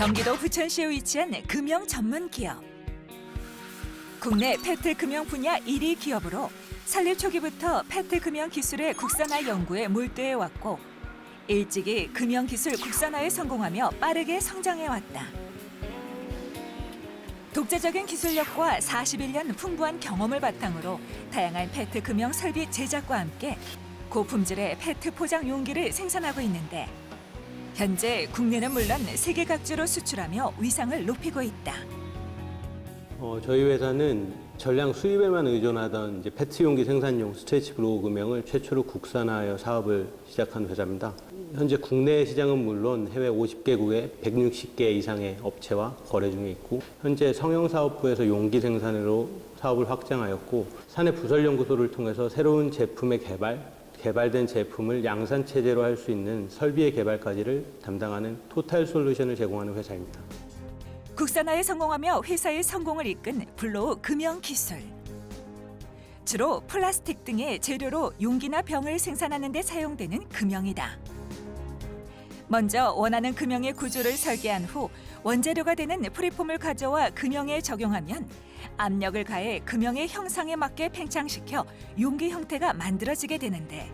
경기도 부천시에 위치한 금형 전문 기업. 국내 페트 금형 분야 1위 기업으로 설립 초기부터 페트 금형 기술의 국산화 연구에 몰두해 왔고 일찍이 금형 기술 국산화에 성공하며 빠르게 성장해왔다. 독자적인 기술력과 41년 풍부한 경험을 바탕으로 다양한 페트 금형 설비 제작과 함께 고품질의 페트 포장 용기를 생산하고 있는데 현재 국내는 물론 세계 각지로 수출하며 위상을 높이고 있다. 저희 회사는 전량 수입에만 의존하던 이제 페트 용기 생산용 스트레치 블로우 금형을 최초로 국산화하여 사업을 시작한 회사입니다. 현재 국내 시장은 물론 해외 50개국에 160개 이상의 업체와 거래 중에 있고 현재 성형사업부에서 용기 생산으로 사업을 확장하였고 사내부설연구소를 통해서 새로운 제품의 개발된 제품을 양산 체제로 할 수 있는 설비의 개발까지를 담당하는 토탈 솔루션을 제공하는 회사입니다. 국산화에 성공하며 회사의 성공을 이끈 블로우 금형 기술. 주로 플라스틱 등의 재료로 용기나 병을 생산하는 데 사용되는 금형이다. 먼저 원하는 금형의 구조를 설계한 후 원재료가 되는 프리폼을 가져와 금형에 적용하면 압력을 가해 금형의 형상에 맞게 팽창시켜 용기 형태가 만들어지게 되는데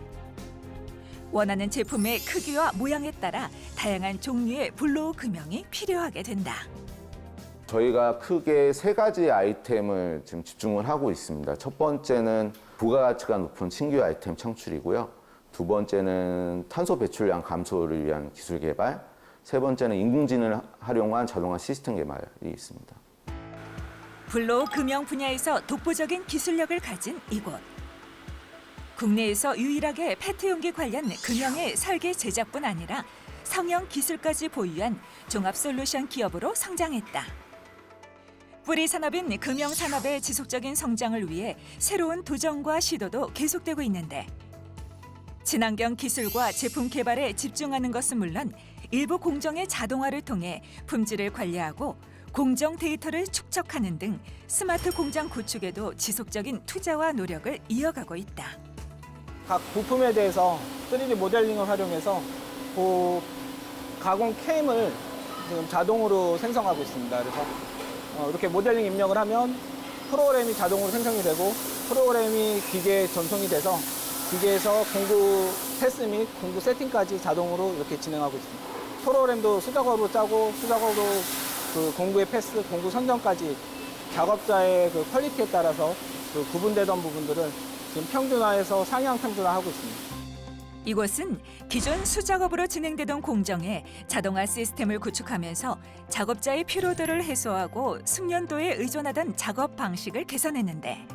원하는 제품의 크기와 모양에 따라 다양한 종류의 블로우 금형이 필요하게 된다. 저희가 크게 세 가지 아이템을 지금 집중을 하고 있습니다. 첫 번째는 부가가치가 높은 신규 아이템 창출이고요. 두 번째는 탄소 배출량 감소를 위한 기술 개발, 세 번째는 인공지능을 활용한 자동화 시스템 개발이 있습니다. 블로우 금형 분야에서 독보적인 기술력을 가진 이곳. 국내에서 유일하게 페트 용기 관련 금형의 설계 제작뿐 아니라 성형 기술까지 보유한 종합 솔루션 기업으로 성장했다. 뿌리 산업인 금형 산업의 지속적인 성장을 위해 새로운 도전과 시도도 계속되고 있는데 친환경 기술과 제품 개발에 집중하는 것은 물론 일부 공정의 자동화를 통해 품질을 관리하고 공정 데이터를 축적하는 등 스마트 공장 구축에도 지속적인 투자와 노력을 이어가고 있다. 각 부품에 대해서 3D 모델링을 활용해서 그 가공 캠을 지금 자동으로 생성하고 있습니다. 그래서 이렇게 모델링 입력을 하면 프로그램이 자동으로 생성이 되고 프로그램이 기계에 전송이 돼서 기계에서 공구 패스 및 공구 세팅까지 자동으로 이렇게 진행하고 있습니다. 프로그램도 수작업으로 짜고 수작업으로 그 공구의 패스, 공구 선정까지 작업자의 그 퀄리티에 따라서 그 구분되던 부분들을 지금 평준화해서 상향 평준화하고 있습니다. 이곳은 기존 수작업으로 진행되던 공정에 자동화 시스템을 구축하면서 작업자의 피로도를 해소하고 숙련도에 의존하던 작업 방식을 개선했는데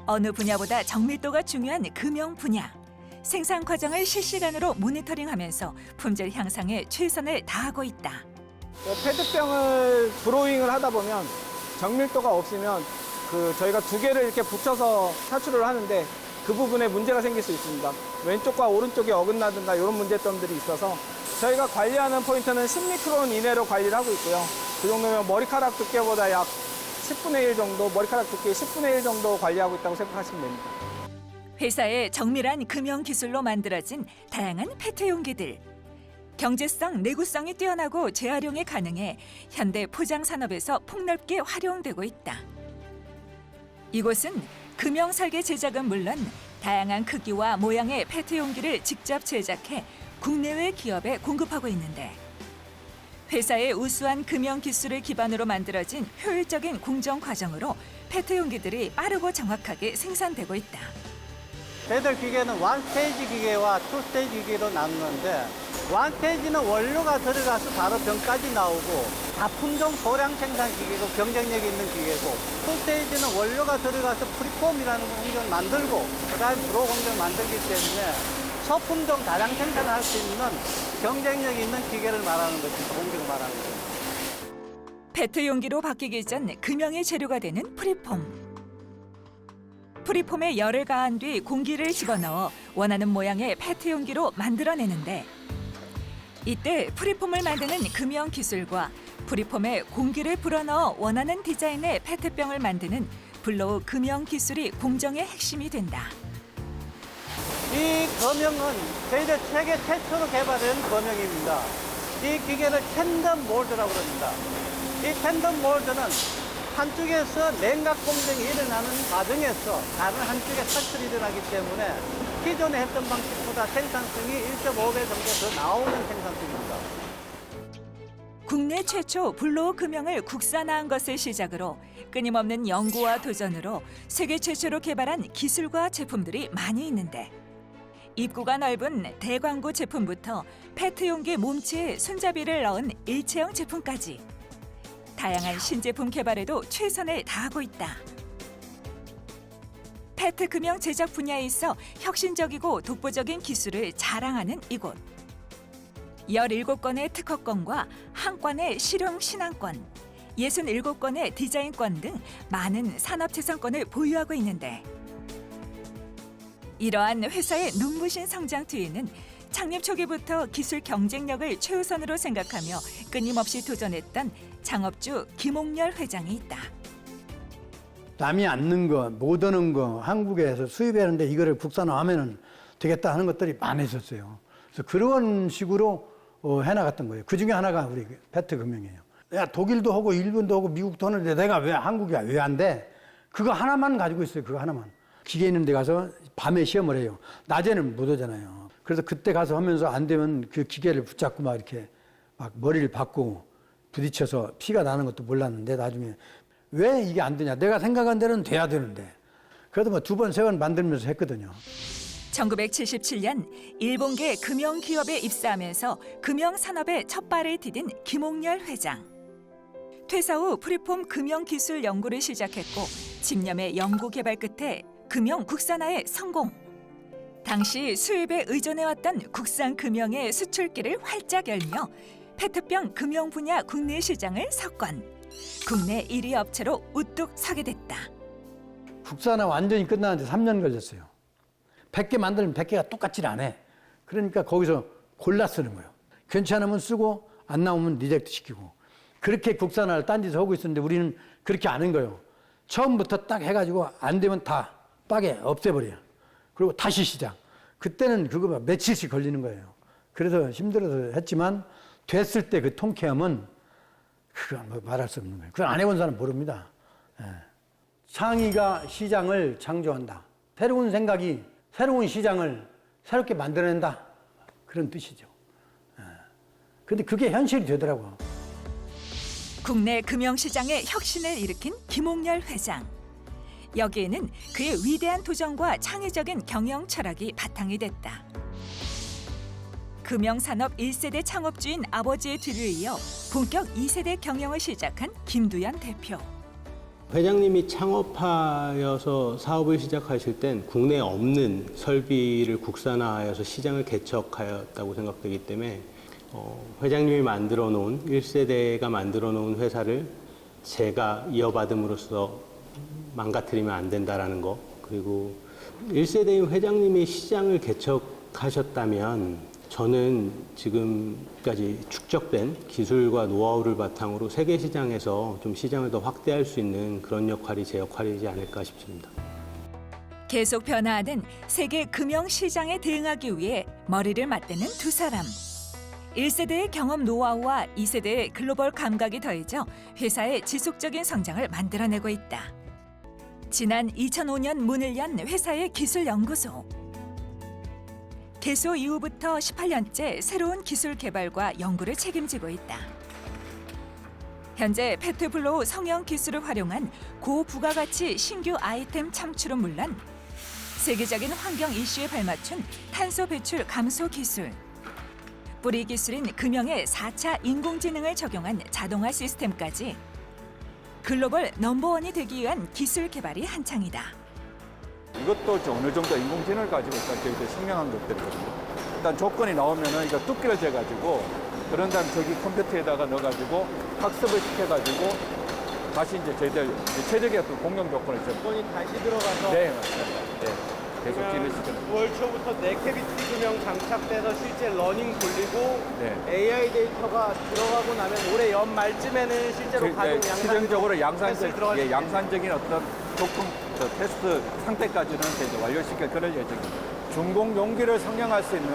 어느 분야보다 정밀도가 중요한 금형 분야. 생산 과정을 실시간으로 모니터링하면서 품질 향상에 최선을 다하고 있다. 페트병을 드로잉을 하다 보면 정밀도가 없으면 저희가 두 개를 이렇게 붙여서 사출을 하는데 그 부분에 문제가 생길 수 있습니다. 왼쪽과 오른쪽이 어긋나든가 이런 문제점들이 있어서 저희가 관리하는 포인트는 10미크론 이내로 관리를 하고 있고요. 그 정도면 머리카락 두께보다 약 10분의 1 정도, 머리카락 두께 10분의 1 정도 관리하고 있다고 생각하시면 됩니다. 회사의 정밀한 금형 기술로 만들어진 다양한 페트 용기들. 경제성, 내구성이 뛰어나고 재활용이 가능해 현대 포장 산업에서 폭넓게 활용되고 있다. 이곳은 금형 설계 제작은 물론 다양한 크기와 모양의 페트 용기를 직접 제작해 국내외 기업에 공급하고 있는데 회사의 우수한 금형 기술을 기반으로 만들어진 효율적인 공정 과정으로 페트 용기들이 빠르고 정확하게 생산되고 있다. 저희들 기계는 원스테이지 기계와 투스테이지 기계로 나누는데 원스테이지는 원료가 들어가서 바로 병까지 나오고 다품종 소량 생산 기계고 경쟁력 있는 기계고 투스테이지는 원료가 들어가서 프리폼이라는 공정을 만들고 그다음에 브로 공정을 만들기 때문에 소품종 다량 생산을 할 수 있는 경쟁력 있는 기계를 말하는 것이 공정을 말하는 거죠. 페트 용기로 바뀌기 전 금형의 재료가 되는 프리폼. 프리폼에 열을 가한 뒤 공기를 집어넣어 원하는 모양의 페트 용기로 만들어내는데 이때 프리폼을 만드는 금형 기술과 프리폼에 공기를 불어넣어 원하는 디자인의 페트병을 만드는 블로우 금형 기술이 공정의 핵심이 된다. 이 검형은 저희들 세계 최초로 개발한 검형입니다. 이 기계를 텐덤 몰드라고 그럽니다. 이 텐덤 몰드는 한쪽에서 냉각 공정이 일어나는 과정에서 다른 한쪽에 탈출이 일어나기 때문에 기존에 했던 방식보다 생산성이 1.5배 정도 더 나오는 생산성입니다. 국내 최초 블로우 금형을 국산화한 것을 시작으로 끊임없는 연구와 도전으로 세계 최초로 개발한 기술과 제품들이 많이 있는데 입구가 넓은 대광고 제품부터 페트 용기 몸체에 손잡이를 넣은 일체형 제품까지 다양한 신제품 개발에도 최선을 다하고 있다. 페트 금형 제작 분야에 있어 혁신적이고 독보적인 기술을 자랑하는 이곳. 17건의 특허권과 1건의 실용 신안권, 67건의 디자인권 등 많은 산업재산권을 보유하고 있는데 이러한 회사의 눈부신 성장 뒤에는 창립 초기부터 기술 경쟁력을 최우선으로 생각하며 끊임없이 도전했던 창업주 김옥렬 회장이 있다. 남이 안 넣은 거, 못 얻는 거 한국에서 수입하는데 이거를 국산화하면 되겠다 하는 것들이 많이 있었어요. 그래서 그런 식으로 해나갔던 거예요. 그 중에 하나가 우리 페트 금형이에요. 야, 독일도 하고 일본도 하고 미국도 하는데 내가 왜 한국이야? 왜 안 돼? 그거 하나만 가지고 있어요. 그거 하나만. 기계 있는 데 가서 밤에 시험을 해요. 낮에는 못 오잖아요. 그래서 그때 가서 하면서 안 되면 그 기계를 붙잡고 막 이렇게 막 머리를 박고 부딪혀서 피가 나는 것도 몰랐는데 나중에 왜 이게 안 되냐. 내가 생각한 대로는 돼야 되는데. 그래도 뭐 2번, 3번 만들면서 했거든요. 1977년 일본계 금융기업에 입사하면서 금융산업에 첫 발을 디딘 김옥렬 회장. 퇴사 후 프리폼 금융기술 연구를 시작했고 집념의 연구 개발 끝에 금융 국산화에 성공. 당시 수입에 의존해왔던 국산 금융의 수출길을 활짝 열며 페트병 금융 분야 국내 시장을 석권. 국내 1위 업체로 우뚝 서게 됐다. 국산화 완전히 끝나는데 3년 걸렸어요. 100개 만들면 100개가 똑같지 않아. 그러니까 거기서 골라 쓰는 거예요. 괜찮으면 쓰고 안 나오면 리젝트 시키고. 그렇게 국산화를 딴 데서 하고 있었는데 우리는 그렇게 안 한 거예요. 처음부터 딱 해가지고 안 되면 다 빠게 없애버려요. 그리고 다시 시작. 그때는 그거 며칠씩 걸리는 거예요. 그래서 힘들어서 했지만 됐을 때 그 통쾌함은 그건 뭐 말할 수 없는 거예요. 그걸 안 해본 사람은 모릅니다. 예. 창의가 시장을 창조한다. 새로운 생각이 새로운 시장을 새롭게 만들어낸다. 그런 뜻이죠. 그런데 그게 현실이 되더라고요. 국내 금융시장의 혁신을 일으킨 김옥렬 회장. 여기에는 그의 위대한 도전과 창의적인 경영 철학이 바탕이 됐다. 금융산업 1세대 창업주인 아버지의 뒤를 이어 본격 2세대 경영을 시작한 김두현 대표. 회장님이 창업하여서 사업을 시작하실 땐 국내에 없는 설비를 국산화하여서 시장을 개척하였다고 생각되기 때문에 회장님이 만들어 놓은 1세대가 만들어 놓은 회사를 제가 이어받음으로써 망가뜨리면 안 된다라는 거, 그리고 1세대인 회장님이 시장을 개척하셨다면 저는 지금까지 축적된 기술과 노하우를 바탕으로 세계 시장에서 좀 시장을 더 확대할 수 있는 그런 역할이 제 역할이지 않을까 싶습니다. 계속 변화하는 세계 금융 시장에 대응하기 위해 머리를 맞대는 두 사람. 1세대의 경험 노하우와 2세대의 글로벌 감각이 더해져 회사의 지속적인 성장을 만들어내고 있다. 지난 2005년 문을 연 회사의 기술연구소. 개소 이후부터 18년째 새로운 기술 개발과 연구를 책임지고 있다. 현재 페트블로우 성형 기술을 활용한 고부가가치 신규 아이템 창출은 물론 세계적인 환경 이슈에 발맞춘 탄소 배출 감소 기술, 뿌리 기술인 금형의 4차 인공지능을 적용한 자동화 시스템까지 글로벌 넘버원이 되기 위한 기술 개발이 한창이다. 이것도 어느 정도 인공지능을 가지고 일단 저희들 증명한 것들이거든요. 일단 조건이 나오면은 이거 두께를 재가지고 그런 다음 저기 컴퓨터에다가 넣어가지고 학습을 시켜가지고 다시 이제 저희들 최적의 어떤 공룡 조건을 조건이 다시 들어가서 네, 맞습니다. 네. 계속 진행시키는. 9월 초부터 네캐비티 금형 장착돼서 실제 러닝 돌리고 네. AI 데이터가 들어가고 나면 올해 연말쯤에는 실제로 가동 실질적으로 테스트에 들어갈 수 양산적인 어떤 조건 테스트 상태까지는 이제 완료시킬 그럴 예정입니다. 중공 용기를 성형할 수 있는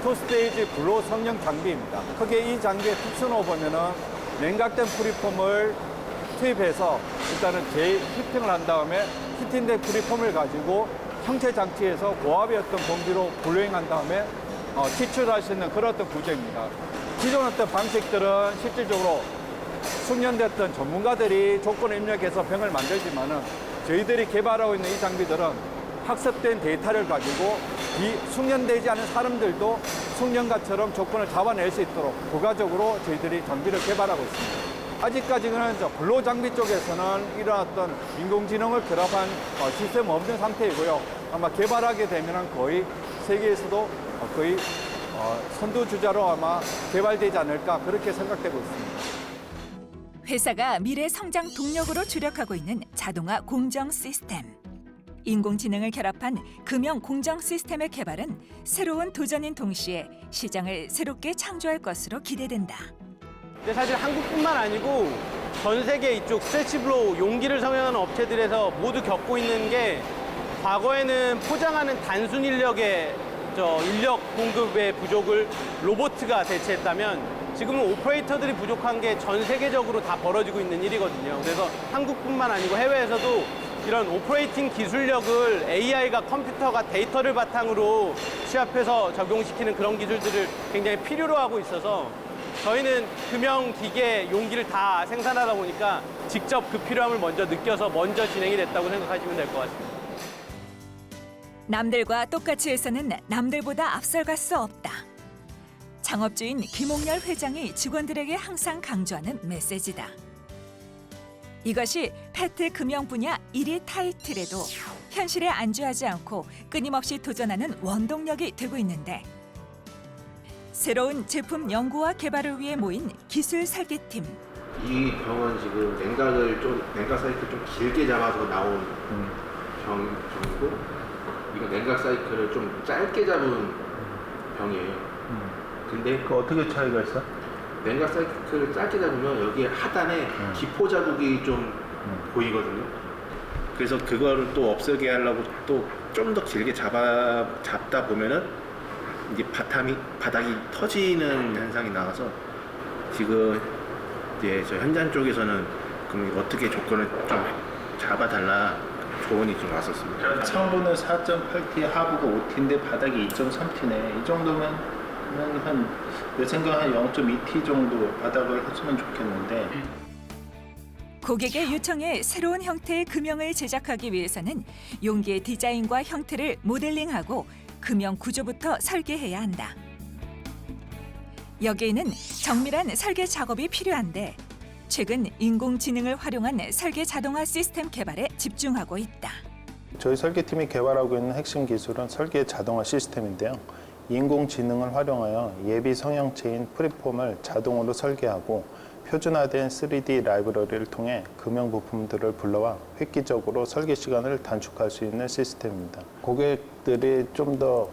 투스테이지 블로 성형 장비입니다. 크게 이 장비의 특수는 보면은 냉각된 프리폼을 투입해서 일단은 재히팅을 한 다음에 히팅된 프리폼을 가지고 형체 장치에서 고압의 어떤 공기로 블로잉한 다음에 추출할 수 있는 그런 어떤 구조입니다. 기존 어떤 방식들은 실질적으로 숙련됐던 전문가들이 조건을 입력해서 병을 만들지만은 저희들이 개발하고 있는 이 장비들은 학습된 데이터를 가지고 숙련되지 않은 사람들도 숙련가처럼 조건을 잡아낼 수 있도록 부가적으로 저희들이 장비를 개발하고 있습니다. 아직까지는 블로 장비 쪽에서는 이런 어떤 인공지능을 결합한 시스템 없는 상태이고요. 아마 개발하게 되면 거의 세계에서도 거의 선두주자로 아마 개발되지 않을까 그렇게 생각되고 있습니다. 회사가 미래 성장 동력으로 주력하고 있는 자동화 공정 시스템. 인공지능을 결합한 금형 공정 시스템의 개발은 새로운 도전인 동시에 시장을 새롭게 창조할 것으로 기대된다. 근데 사실 한국뿐만 아니고 전 세계 이쪽 스트레치블로우 용기를 성형하는 업체들에서 모두 겪고 있는 게 과거에는 포장하는 단순 인력의 인력 공급의 부족을 로보트가 대체했다면 지금은 오퍼레이터들이 부족한 게 전 세계적으로 다 벌어지고 있는 일이거든요. 그래서 한국뿐만 아니고 해외에서도 이런 오퍼레이팅 기술력을 AI가 컴퓨터가 데이터를 바탕으로 취합해서 적용시키는 그런 기술들을 굉장히 필요로 하고 있어서 저희는 금형, 기계, 용기를 다 생산하다 보니까 직접 그 필요함을 먼저 느껴서 먼저 진행이 됐다고 생각하시면 될 것 같습니다. 남들과 똑같이 해서는 남들보다 앞서갈 수 없다. 창업주인 김홍열 회장이 직원들에게 항상 강조하는 메시지다. 이것이 페트 금형 분야 1위 타이틀에도 현실에 안주하지 않고 끊임없이 도전하는 원동력이 되고 있는데 새로운 제품 연구와 개발을 위해 모인 기술 설계팀. 이 병은 지금 냉각 사이클 좀 길게 잡아서 나온 병이고 이거 냉각 사이클을 좀 짧게 잡은 병이에요. 근데 그 어떻게 차이가 있어? 냉각 사이클을 짧게 잡으면 여기 하단에 기포 자국이 좀 보이거든요. 그래서 그거를 또 없애게 하려고 또 좀 더 길게 잡다 보면은 이게 바닥이 터지는 현상이 나와서 지금 이제 저 현장 쪽에서는 그럼 어떻게 조건을 좀 잡아달라 조언이 좀 왔었습니다. 창부는 4.8T, 하부가 5T인데 바닥이 2.3T네. 이 정도면 내 생각 한 0.2T 정도 바닥을 했으면 좋겠는데. 고객의 요청에 새로운 형태의 금형을 제작하기 위해서는 용기의 디자인과 형태를 모델링하고 금형 구조부터 설계해야 한다. 여기에는 정밀한 설계 작업이 필요한데 최근 인공지능을 활용한 설계 자동화 시스템 개발에 집중하고 있다. 저희 설계팀이 개발하고 있는 핵심 기술은 설계 자동화 시스템인데요. 인공지능을 활용하여 예비 성형체인 프리폼을 자동으로 설계하고 표준화된 3D 라이브러리를 통해 금형 부품들을 불러와 획기적으로 설계 시간을 단축할 수 있는 시스템입니다. 고객들이 좀 더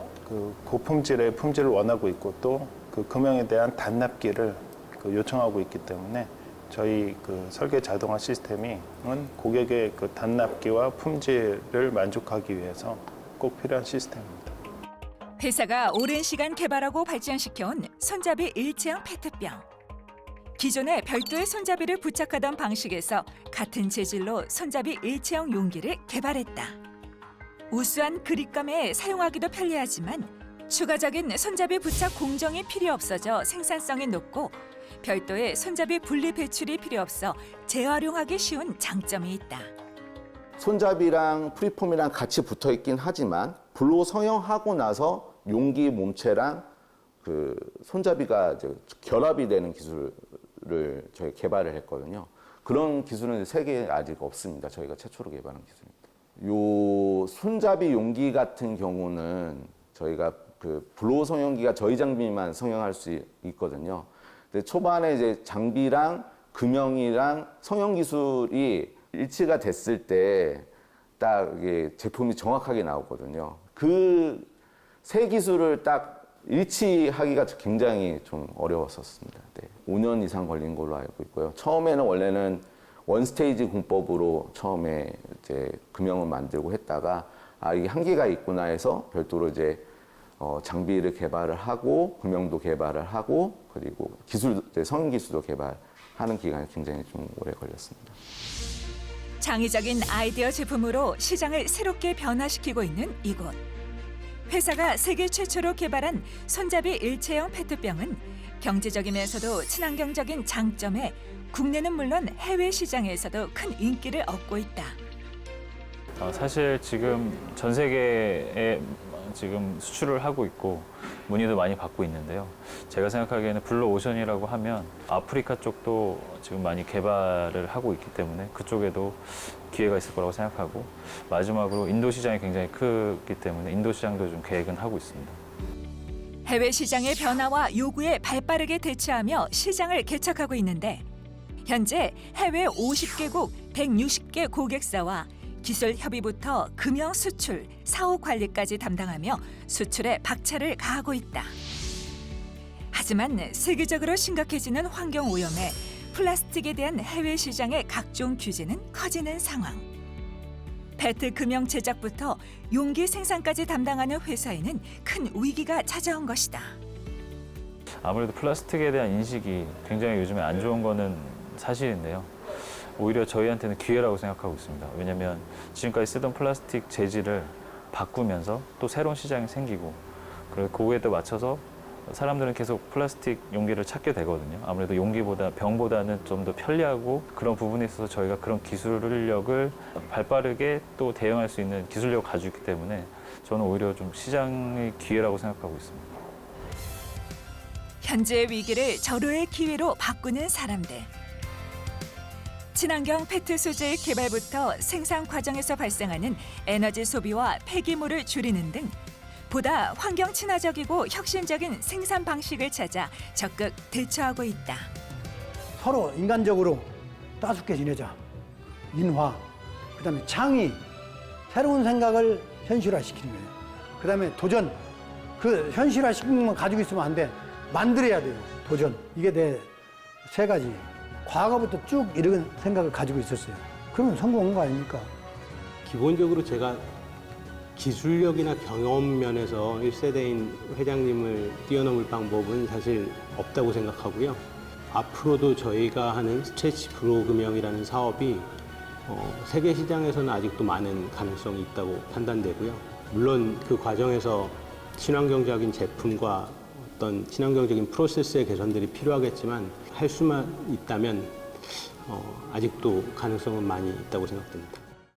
고품질의 품질을 원하고 있고 또 그 금형에 대한 단납기를 요청하고 있기 때문에 저희 설계 자동화 시스템은 고객의 단납기와 품질을 만족하기 위해서 꼭 필요한 시스템입니다. 회사가 오랜 시간 개발하고 발전시켜온 손잡이 일체형 페트병. 기존에 별도의 손잡이를 부착하던 방식에서 같은 재질로 손잡이 일체형 용기를 개발했다. 우수한 그립감에 사용하기도 편리하지만 추가적인 손잡이 부착 공정이 필요 없어져 생산성이 높고 별도의 손잡이 분리 배출이 필요 없어 재활용하기 쉬운 장점이 있다. 손잡이랑 프리폼이랑 같이 붙어 있긴 하지만 블로 성형하고 나서 용기 몸체랑 그 손잡이가 이제 결합이 되는 기술을 저희 개발을 했거든요. 그런 기술은 세계에 아직 없습니다. 저희가 최초로 개발한 기술입니다. 요 손잡이 용기 같은 경우는 저희가 블로 성형기가 저희 장비만 성형할 수 있거든요. 근데 초반에 이제 장비랑 금형이랑 성형 기술이 일치가 됐을 때 딱 이게 제품이 정확하게 나오거든요. 그 세 기술을 딱 일치하기가 굉장히 좀 어려웠었습니다. 네. 5년 이상 걸린 걸로 알고 있고요. 처음에는 원래는 원스테이지 공법으로 처음에 이제 금형을 만들고 했다가 이게 한계가 있구나 해서 별도로 이제 장비를 개발을 하고 금형도 개발을 하고 그리고 기술, 성인 기술도 개발하는 기간이 굉장히 좀 오래 걸렸습니다. 창의적인 아이디어 제품으로 시장을 새롭게 변화시키고 있는 이곳. 회사가 세계 최초로 개발한 손잡이 일체형 페트병은 경제적이면서도 친환경적인 장점에 국내는 물론 해외 시장에서도 큰 인기를 얻고 있다. 사실 지금 전 세계에 지금 수출을 하고 있고 문의도 많이 받고 있는데요. 제가 생각하기에는 블루오션이라고 하면 아프리카 쪽도 지금 많이 개발을 하고 있기 때문에 그쪽에도 기회가 있을 거라고 생각하고 마지막으로 인도 시장이 굉장히 크기 때문에 인도 시장도 좀 계획은 하고 있습니다. 해외 시장의 변화와 요구에 발빠르게 대처하며 시장을 개척하고 있는데 현재 해외 50개국 160개 고객사와 기술 협의부터 금형 수출, 사후 관리까지 담당하며 수출에 박차를 가하고 있다. 하지만 세계적으로 심각해지는 환경 오염에 플라스틱에 대한 해외 시장의 각종 규제는 커지는 상황. 페트 금형 제작부터 용기 생산까지 담당하는 회사에는 큰 위기가 찾아온 것이다. 아무래도 플라스틱에 대한 인식이 굉장히 요즘에 안 좋은 거는 사실인데요. 오히려 저희한테는 기회라고 생각하고 있습니다. 왜냐하면 지금까지 쓰던 플라스틱 재질을 바꾸면서 또 새로운 시장이 생기고 그리고 그거에 또 맞춰서 사람들은 계속 플라스틱 용기를 찾게 되거든요. 아무래도 용기보다 병보다는 좀 더 편리하고 그런 부분에 있어서 저희가 그런 기술력을 발빠르게 또 대응할 수 있는 기술력을 가지고 있기 때문에 저는 오히려 좀 시장의 기회라고 생각하고 있습니다. 현재의 위기를 절호의 기회로 바꾸는 사람들. 친환경 페트 소재의 개발부터 생산 과정에서 발생하는 에너지 소비와 폐기물을 줄이는 등 보다 환경 친화적이고 혁신적인 생산 방식을 찾아 적극 대처하고 있다. 서로 인간적으로 따숩게 지내자. 인화, 그다음에 창의, 새로운 생각을 현실화시키는 거예요. 그다음에 도전, 그 현실화시키는 것만 가지고 있으면 안 돼. 만들어야 돼요. 도전. 이게 내 세 가지. 과거부터 쭉 이런 생각을 가지고 있었어요. 그러면 성공한 거 아닙니까? 기본적으로 제가 기술력이나 경험 면에서 1세대인 회장님을 뛰어넘을 방법은 사실 없다고 생각하고요. 앞으로도 저희가 하는 스트레치 브로우 금형이라는 사업이 세계 시장에서는 아직도 많은 가능성이 있다고 판단되고요. 물론 그 과정에서 친환경적인 제품과 어떤 친환경적인 프로세스의 개선들이 필요하겠지만 할 수만 있다면 아직도 가능성은 많이 있다고 생각됩니다.